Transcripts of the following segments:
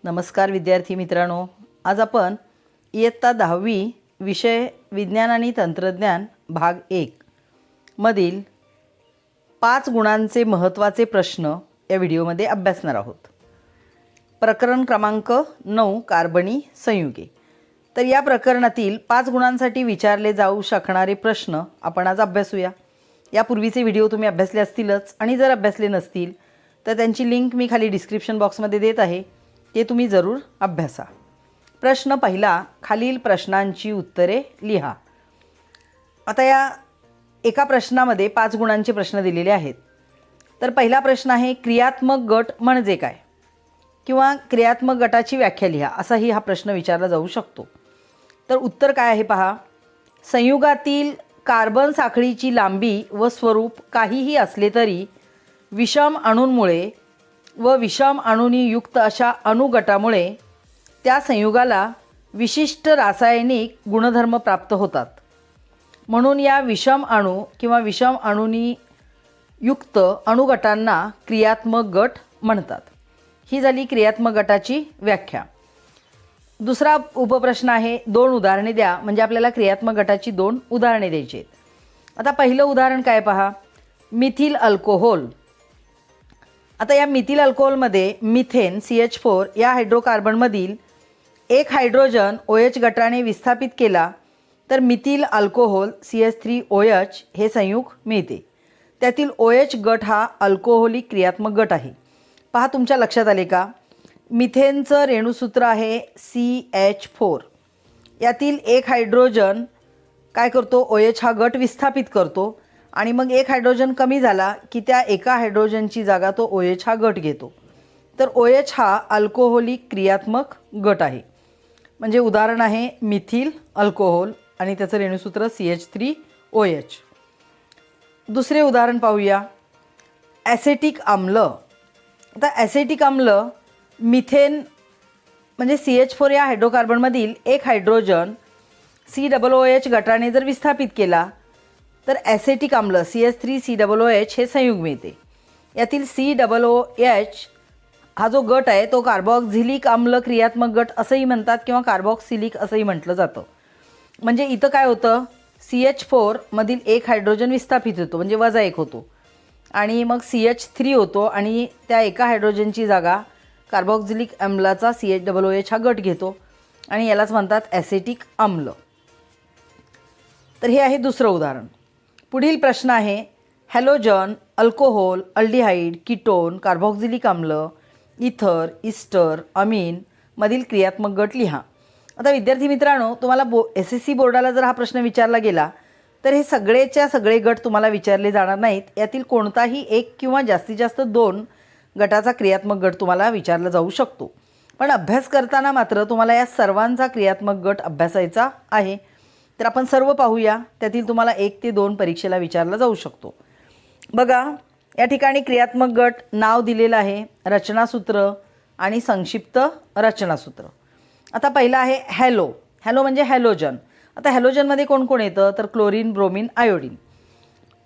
नमस्कार विद्यार्थी मित्रांनो, आज आपण इयत्ता 10वी विषय विज्ञान आणि तंत्रज्ञान भाग 1 मधील 5 गुणांचे महत्त्वाचे प्रश्न या व्हिडिओमध्ये अभ्यासणार आहोत। प्रकरण क्रमांक 9 कार्बनी संयुगे। तर या प्रकरणातील 5 गुणांसाठी विचारले जाऊ शकणारे प्रश्न आपण आज अभ्यासूया। यापूर्वीचे व्हिडिओ तुम्ही अभ्यासले असतीलच आणि जर अभ्यासले नसतील तर त्यांची लिंक मी खाली डिस्क्रिप्शन बॉक्समध्ये देत आहे, ते तुम्ही जरूर अभ्यासा। प्रश्न पहिला, खालील प्रश्नांची उत्तरे लिहा। आता या एका प्रश्नामध्ये 5 गुणांचे प्रश्न दिलेले आहेत। तर पहिला प्रश्न आहे, क्रियात्मक गट म्हणजे काय किंवा क्रियात्मक गटाची व्याख्या लिहा, असाही हा प्रश्न विचारला जाऊ शकतो। तर उत्तर काय आहे पहा, संयुगातील कार्बन साखळीची लांबी व स्वरूप काहीही असले तरी विषम अणूंमुळे व विषम अणूंनी युक्त अशा अणुगटामुळे त्या संयुगाला विशिष्ट रासायनिक गुणधर्म प्राप्त होतात। म्हणून या विषम अणू किंवा विषम अणूंनी युक्त अणुगटांना क्रियात्मक गट म्हणतात। ही झाली क्रियात्मक गटाची व्याख्या। दुसरा उपप्रश्न आहे, 2 उदाहरणे द्या, म्हणजे आपल्याला क्रियात्मक गटाची 2 उदाहरणे द्यायची आहेत। आता पहिलं उदाहरण काय पहा, मिथिल अल्कोहोल। आता या मिथिल अल्कोहोलमध्ये मिथेन CH4 या हायड्रोकार्बनमधील एक हायड्रोजन OH गटाने विस्थापित केला तर मिथिल अल्कोहोल CH3OH हे संयुग मिळते। त्यातील OH गट हा अल्कोहोलिक क्रियात्मक गट आहे। पहा, तुमच्या लक्षात आले का, मिथेनचं रेणुसूत्र आहे CH4। यातील एक हायड्रोजन काय करतो, OH हा गट विस्थापित करतो आणि मग एक हायड्रोजन कमी झाला की त्या एका हायड्रोजनची जागा तो OH हा गट घेतो। तर OH हा अल्कोहोलिक क्रियात्मक गट आहे। म्हणजे उदाहरण आहे मिथिल अल्कोहोल आणि त्याचं रेणुसूत्र CH3OH। दुसरे उदाहरण पाहूया, ॲसेटिक आम्ल। आता ॲसेटिक आम्ल मिथेन म्हणजे CH4 या हायड्रोकार्बनमधील एक हायड्रोजन COOH गटाने जर विस्थापित केला तर ॲसेटिक आम्ल CH3COOH हे संयुग मिळते। यातील COOH हा जो गट आहे तो कार्बोक्सिलिक आम्ल क्रियात्मक गट असंही म्हणतात किंवा कार्बोक्सिलिक असंही म्हटलं जातं। म्हणजे इथं काय होतं, CH4 मधील एक हायड्रोजन विस्थापित होतो म्हणजे -1 होतो आणि मग CH3 होतो आणि त्या एका हायड्रोजनची जागा कार्बोक्सिलिक आम्लाचा CHOOH हा गट घेतो आणि यालाच म्हणतात ॲसेटिक आम्ल। तर हे आहे दुसरं उदाहरण। पुढील प्रश्न आहे, halogen, alcohol, aldehyde, ketone, carboxylic आम्ल, इथर, इस्टर, अमीन मधील क्रियात्मक गट लिहा। आता विद्यार्थी मित्रांनो, तुम्हाला SSC बोर्डाला जर हा प्रश्न विचारला गेला तर हे सगळेच्या सगळे गट तुम्हाला विचारले जाणार नाहीत। यातील कोणताही एक किंवा जास्तीत जास्त 2 गटाचा क्रियात्मक गट तुम्हाला विचारला जाऊ शकतो। पण अभ्यास करताना मात्र तुम्हाला या सर्वांचा क्रियात्मक गट अभ्यासायचा आहे। तर आपण सर्व पाहूया, त्यातील तुम्हाला 1 ते 2 परीक्षेला विचारला जाऊ शकतो। बघा, या ठिकाणी क्रियात्मक गट नाव दिलेलं आहे, रचनासूत्र आणि संक्षिप्त रचनासूत्र। आता पहिला आहे हॅलो। हॅलो म्हणजे हॅलोजन। आता हॅलोजनमध्ये कोण कोण येतं, तर क्लोरीन, ब्रोमीन, आयोडीन।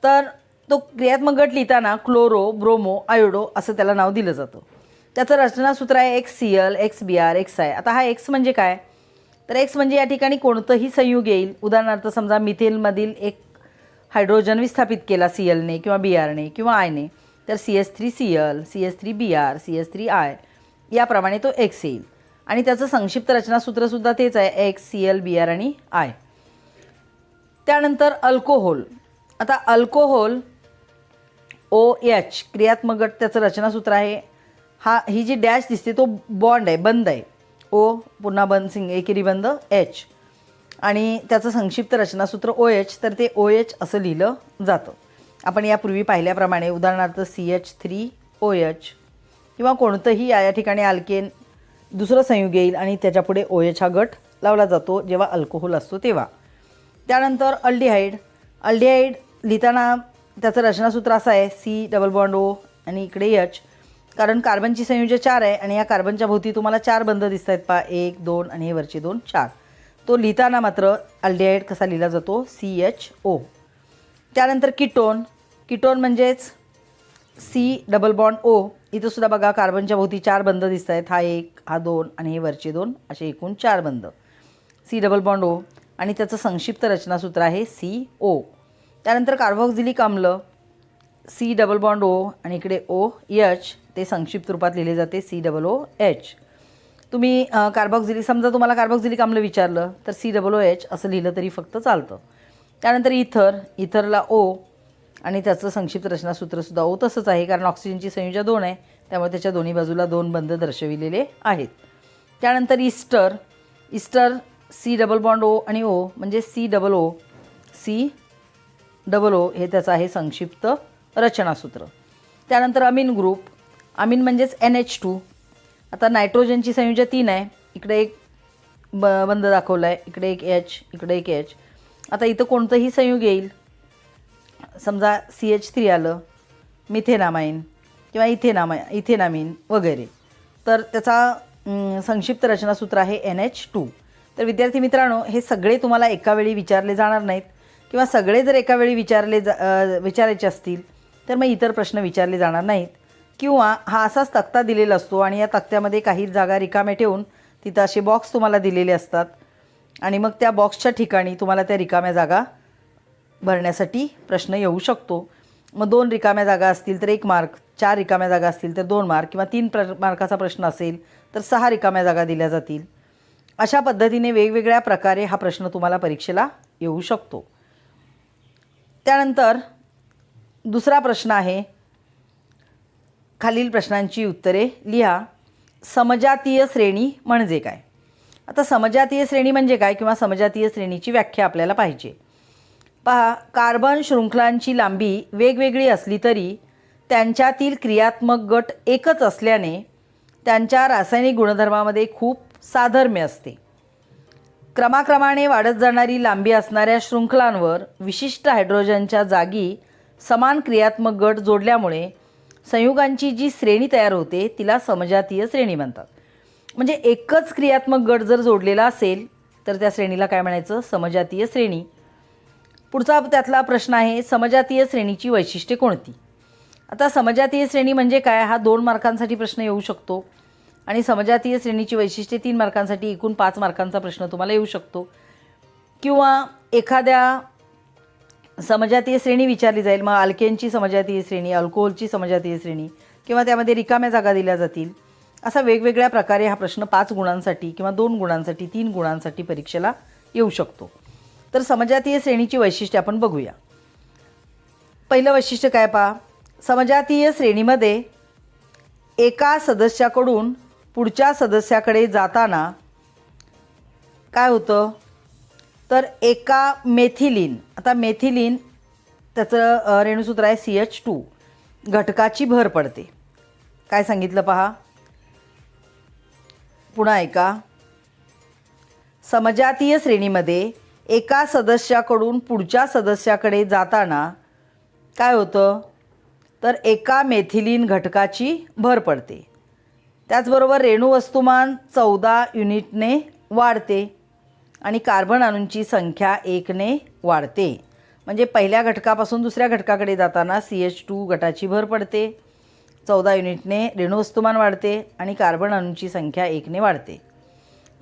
तर तो क्रियात्मक गट लिहिताना क्लोरो, ब्रोमो, आयोडो असं त्याला नाव दिलं जातं। त्याचं रचनासूत्र आहे XCl, XBr, XI। आता हा X म्हणजे काय, तर X म्हणजे या ठिकाणी कोणतंही संयुग येईल। उदाहरणार्थ समजा मिथेनमधील एक हायड्रोजन विस्थापित केला Clने किंवा Brने किंवा Iने तर CH3Cl, CH3Br, CH3I याप्रमाणे तो X येईल आणि त्याचं संक्षिप्त रचनासूत्रसुद्धा तेच आहे, XCl, Br आणि I। त्यानंतर अल्कोहोल। आता अल्कोहोल OH क्रियात्मक गट, त्याचं रचनासूत्र आहे, ही जी डॅश दिसते तो बॉन्ड आहे, बंद आहे, O पुन्हा बंद एकेरी बंद H आणि त्याचं संक्षिप्त रचनासूत्र OH, तर ते OH असं लिहिलं जातं। आपण यापूर्वी पाहिल्याप्रमाणे उदाहरणार्थ CH3OH किंवा कोणतंही या ठिकाणी अल्केन दुसरं संयुग येईल आणि त्याच्यापुढे OH हा गट लावला जातो जेव्हा अल्कोहोल असतो तेव्हा। त्यानंतर अल्डिहाइड। अल्डिहाइड लिहिताना त्याचं रचनासूत्र असं आहे, C≡O आणि इकडे H, कारण कार्बनची संयुजे 4 आहे आणि या कार्बनच्या भोवती तुम्हाला 4 बंध दिसत आहेत पहा, 1 2 आणि हे वरचे 2 4। तो लिहिताना मात्र अल्डिहाइड कसा लिहिला जातो, CHO। त्यानंतर कीटोन। कीटोन म्हणजेच C≡O इथं सुद्धा बघा कार्बनच्या भोवती 4 बंध दिसत आहेत. हा 1, हा 2 आणि हे वरचे 2 असे एकूण 4 बंध. सी डबल बॉन्ड ओ आणि त्याचं संक्षिप्त रचनासूत्र आहे CO. त्यानंतर कार्बोक्सिलिक आम्ल सी डबल बॉन्ड ओ आणि इकडे OH ते संक्षिप्त रूपात लिहिले जाते COOH. तुम्ही कार्बोक्सिलिक समजा तुम्हाला कार्बोक्सिलिक आम्ल विचारलं तर COOH असं लिहिलं तरी फक्त चालतं. त्यानंतर इथरला O आणि त्याचं संक्षिप्त रचनासूत्रसुद्धा O तसंच आहे, कारण ऑक्सिजनची संयुजा 2 आहे, त्यामुळे त्याच्या दोन्ही बाजूला 2 बंध दर्शविलेले आहेत. त्यानंतर ester C double bond O आणि O म्हणजे COO हे त्याचं आहे संक्षिप्त रचनासूत्र. त्यानंतर अमीन ग्रुप, अमीन म्हणजेच NH2. आता नायट्रोजनची संयुजा 3 आहे, इकडे एक बंध दाखवला आहे, इकडे एक H, इकडे एक H. आता इथं कोणतंही संयुग येईल, समजा CH3 आलं, मिथेनामाइन किंवा इथेनामीन वगैरे, तर त्याचा संक्षिप्त रचनासूत्र आहे NH2. तर विद्यार्थी मित्रांनो, हे सगळे तुम्हाला एका वेळी विचारले जाणार नाहीत किंवा सगळे जर एका वेळी विचारायचे असतील तर मग इतर प्रश्न विचारले जाणार नाहीत, किंवा हा असाच तक्ता दिलेला असतो आणि या तक्त्यामध्ये काही जागा रिकामे ठेवून तिथं असे बॉक्स तुम्हाला दिलेले असतात आणि मग त्या बॉक्सच्या ठिकाणी तुम्हाला त्या रिकाम्या जागा भरण्यासाठी प्रश्न येऊ शकतो. मग 2 रिकाम्या जागा असतील तर 1 मार्क, 4 रिकाम्या जागा असतील तर 2 मार्क किंवा 3 मार्काचा प्रश्न असेल तर 6 रिकाम्या जागा दिल्या जातील. अशा पद्धतीने वेगवेगळ्या प्रकारे हा प्रश्न तुम्हाला परीक्षेला येऊ शकतो. त्यानंतर दुसरा प्रश्न आहे, खालील प्रश्नांची उत्तरे लिहा. समजातीय श्रेणी म्हणजे काय? आता समजातीय श्रेणी म्हणजे काय किंवा समजातीय श्रेणीची व्याख्या आपल्याला पाहिजे. पहा, कार्बन शृंखलांची लांबी वेगवेगळी असली तरी त्यांच्यातील क्रियात्मक गट एकच असल्याने त्यांच्या रासायनिक गुणधर्मामध्ये खूप साधर्म्य असते. क्रमाक्रमाने वाढत जाणारी लांबी असणाऱ्या शृंखलांवर विशिष्ट हायड्रोजनच्या जागी समान क्रियात्मक गट जोडल्यामुळे संयुगांची जी श्रेणी तयार होते तिला समजातीय श्रेणी म्हणतात. म्हणजे एकच क्रियात्मक गट जर जोडलेला असेल तर त्या श्रेणीला काय म्हणायचं? समजातीय श्रेणी. पुढचा त्यातला प्रश्न आहे, समजातीय श्रेणीची वैशिष्ट्ये कोणती? आता समजातीय श्रेणी म्हणजे काय हा 2 मार्कांसाठी प्रश्न येऊ शकतो आणि समजातीय श्रेणीची वैशिष्ट्ये 3 मार्कांसाठी एकूण 5 मार्कांचा प्रश्न तुम्हाला येऊ शकतो. किंवा एखाद्या समजातीय श्रेणी विचारली जाईल, मग अल्केनची समजातीय श्रेणी, अल्कोहोलची समजातीय श्रेणी, किंवा त्यामध्ये रिकाम्या जागा दिल्या जातील. असा वेगवेगळ्या प्रकारे हा प्रश्न 5 गुणांसाठी किंवा 2 गुणांसाठी, 3 गुणांसाठी परीक्षेला येऊ शकतो. तर समजातीय श्रेणीची वैशिष्ट्ये आपण बघूया. पहिलं वैशिष्ट्य काय पहा, समजातीय श्रेणीमध्ये एका सदस्याकडून पुढच्या सदस्याकडे जाताना काय होतं, तर एका मेथिलीन, आता मेथिलीन त्याचं रेणुसूत्र आहे CH2 घटकाची भर पडते. काय सांगितलं पहा, पुन्हा ऐका. समजातीय श्रेणीमध्ये एका सदस्याकडून पुढच्या सदस्याकडे जाताना काय होतं, तर एका मेथिलीन घटकाची भर पडते. त्याचबरोबर रेणुवस्तुमान 14 युनिटने वाढते आणि कार्बन अणूंची संख्या 1 ने वाढते. म्हणजे पहिल्या घटकापासून दुसऱ्या घटकाकडे जाताना CH2 गटाची भर पडते, 14 युनिटने रेणुवस्तुमान वाढते आणि कार्बन अणूंची संख्या 1 ने वाढते.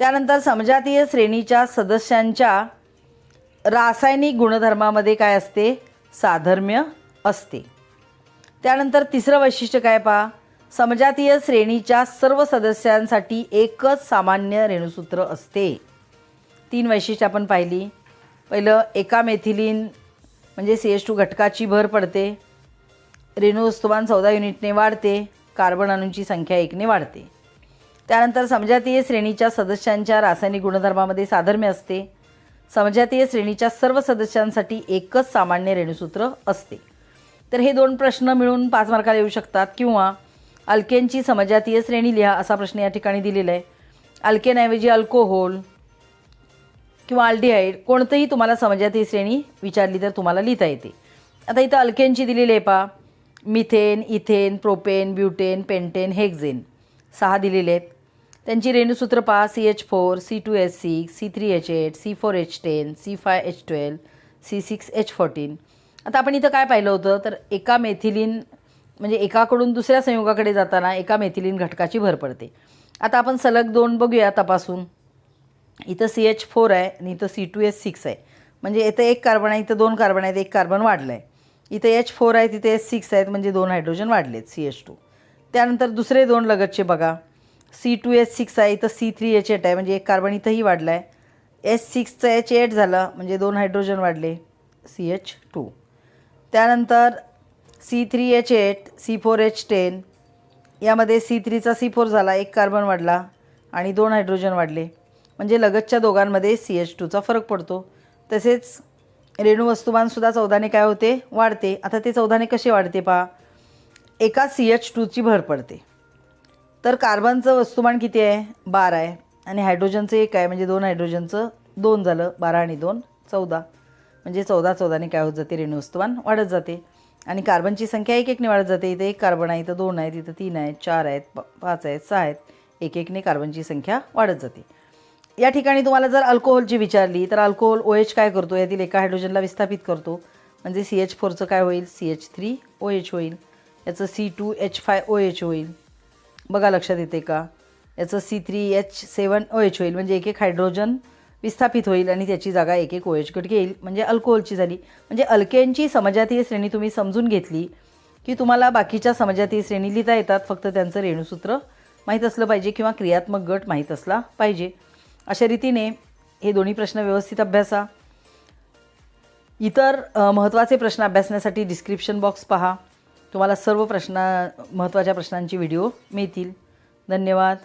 त्यानंतर समजातीय श्रेणीच्या सदस्यांच्या रासायनिक गुणधर्मामध्ये काय असते? साधर्म्य असते. त्यानंतर तिसरं वैशिष्ट्य काय पहा, समजातीय श्रेणीच्या सर्व सदस्यांसाठी एकच सामान्य रेणुसूत्र असते. 3 वैशिष्ट्ये आपण पाहिली. पहिलं, एका मेथिलीन म्हणजे CH2 घटकाची भर पडते, रेणुवस्तुमान 14 युनिटने वाढते, कार्बन अणूंची संख्या 1 ने वाढते. त्यानंतर समजातीय श्रेणीच्या सदस्यांच्या रासायनिक गुणधर्मामध्ये साधर्म्य असते. समजातीय श्रेणीच्या सर्व सदस्यांसाठी एकच सामान्य रेणुसूत्र असते. तर हे 2 प्रश्न मिळून 5 मार्काला येऊ शकतात. किंवा अल्केनची समजातीय श्रेणी लिहा असा प्रश्न या ठिकाणी दिलेला आहे. अल्केनऐवजी अल्कोहोल किंवा अल्डिहाइड कोणतंही तुम्हाला समजातीय श्रेणी विचारली तर तुम्हाला लिहिता येते. आता इथं अल्केनची दिलेली आहे पहा, methane, ethane, propane, butane, pentane, hexane 6 दिलेले आहेत. त्यांची रेणुसूत्र पहा, CH4, C2H6, C3H8, C4H10, C5H12, C6H14. आता आपण इथं काय पाहिलं होतं, तर एका मेथिलीन म्हणजे एकाकडून दुसऱ्या संयुगाकडे जाताना एका मेथिलीन घटकाची भर पडते. आता आपण सलग 2 बघूया तपासून. इथं CH4 आहे आणि इथं C2H6 आहे. म्हणजे इथं 1 कार्बन आहे, इथं 2 कार्बन आहेत, 1 कार्बन वाढलं आहे. इथं H4 आहे, तिथे H6 आहेत, म्हणजे 2 हायड्रोजन वाढलेत CH2. त्यानंतर दुसरे 2 लगतचे बघा. C2H6 आहे, इथं C3H8 आहे, म्हणजे 1 कार्बन इथंही वाढला आहे. H6चं H8 झालं, म्हणजे 2 हायड्रोजन वाढले CH2. त्यानंतर C3H8 C4H10 यामध्ये C3चा C4 झाला, 1 कार्बन वाढला आणि 2 हायड्रोजन वाढले. म्हणजे लगतच्या दोघांमध्ये CH2चा फरक पडतो. तसेच रेणू वस्तुमानसुद्धा 14ने काय होते, वाढते. आता ते 14ने कसे वाढते पहा. एका CH2ची भर पडते. तर कार्बनचं वस्तुमान किती आहे, 12 आहे आणि हायड्रोजनचं 1 आहे, म्हणजे 2 हायड्रोजनचं 2 झालं. 12 आणि 2 14, म्हणजे 14ने काय होत जाते, रेणू वस्तुमान वाढत जाते. आणि कार्बनची संख्या 1-1ने वाढत जाते. इथे 1 कार्बन आहे, इथं 2 आहेत, इथं 3 आहेत, 4 आहेत, 5 आहेत, 6 आहेत. 1-1ने कार्बनची संख्या वाढत जाते. या ठिकाणी तुम्हाला जर अल्कोहोलची विचारली तर अल्कोहोल OH काय करतो, यातील एका हायड्रोजनला विस्थापित करतो. म्हणजे CH4चं काय होईल, CH3OH होईल. याचं C2H5OH होईल. बघा लक्षात येते का. याचं C3H7OH होईल, म्हणजे 1-1 हायड्रोजन विस्थापित होईल आणि त्याची जागा 1-1 OH गट घेईल. म्हणजे अल्कोहोलची झाली. म्हणजे अल्केनची समजातीय श्रेणी तुम्ही समजून घेतली की तुम्हाला बाकीच्या समजातीय श्रेणी लिहिता येतात. फक्त त्यांचं रेणूसूत्र माहीत असलं पाहिजे किंवा क्रियात्मक गट माहीत असला पाहिजे. अशा रीतीने हे दोन्ही प्रश्न व्यवस्थित अभ्यासा. इतर महत्त्वाचे प्रश्न अभ्यासण्यासाठी डिस्क्रिप्शन बॉक्स पहा. तुम्हाला सर्व महत्त्वाच्या प्रश्नांची व्हिडिओ मिळतील. धन्यवाद.